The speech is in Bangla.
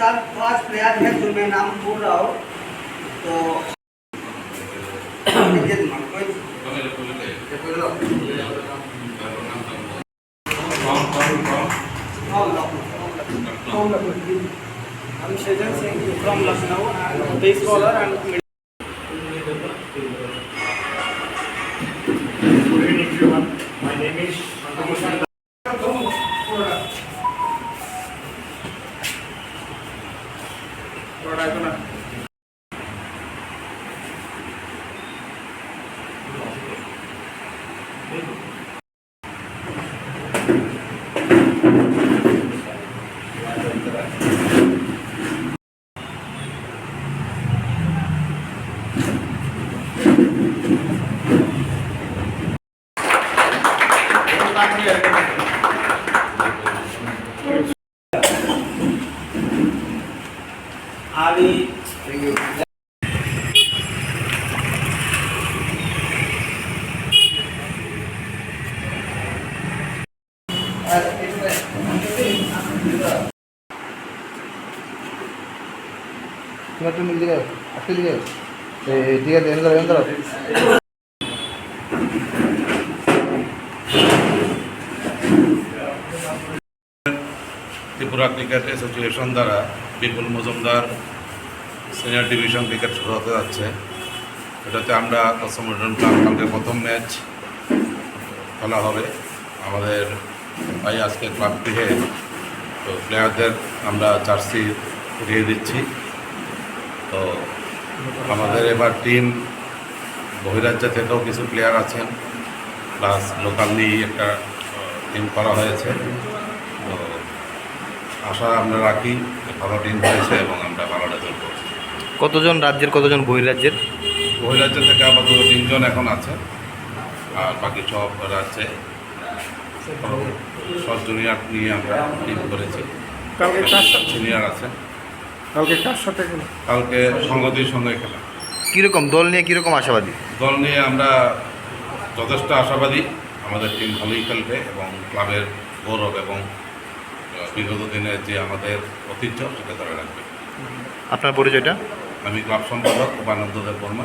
सब 5 प्लेयर है जो मैं नाम बोल रहा हूँ तो I'm Shajan Singh from Lucknow and base bowler and Good evening everyone. My name is Ali. Thank you. तुम्हारा मिल गया आपके लिए ठीक है एंदर ত্রিপুরা ক্রিকেট অ্যাসোসিয়েশন দ্বারা বিপুল মজুমদার সিনিয়র ডিভিশন ক্রিকেট শুরু হতে যাচ্ছে। এটাতে আমরা কসমোডার্ন ক্লাব কালকে প্রথম ম্যাচ খেলা হবে। আমাদের ভাই আজকে ক্লাব থেকে তো প্লেয়ারদের আমরা জার্সি দিয়ে দিচ্ছি। তো আমাদের এবার টিম বহিরাজ্য থেকেও কিছু প্লেয়ার আছেন, প্লাস লোকাল নিয়েই একটা টিম করা হয়েছে। তো আশা আমরা রাখি ভালো টিম হয়েছে এবং আমরা ভালো রেজাল্ট করছি। কতজন রাজ্যের কতজন বহিরাজ্যের? বহিরাজ্য থেকে আপাতত 3 জন এখন আছে, আর বাকি সব রাজ্যে সব জুনিয়র নিয়ে আমরা টিম করেছি। কালকে কার সাথে সিনিয়র আছে, কালকে কার সাথে খেলা? কালকে সংগতির সঙ্গে খেলা। কীরকম দল নিয়ে কীরকম আশাবাদী? দল নিয়ে আমরা যথেষ্ট আশাবাদী, আমাদের টিম ভালোই খেলবে এবং ক্লাবের গৌরব এবং বিগত দিনের যে আমাদের ঐতিহ্য সেটা ধরে রাখবে। আপনার পরিচয়টা? আমি ক্লাব সম্পাদক উপানন্দ দেব বর্মা।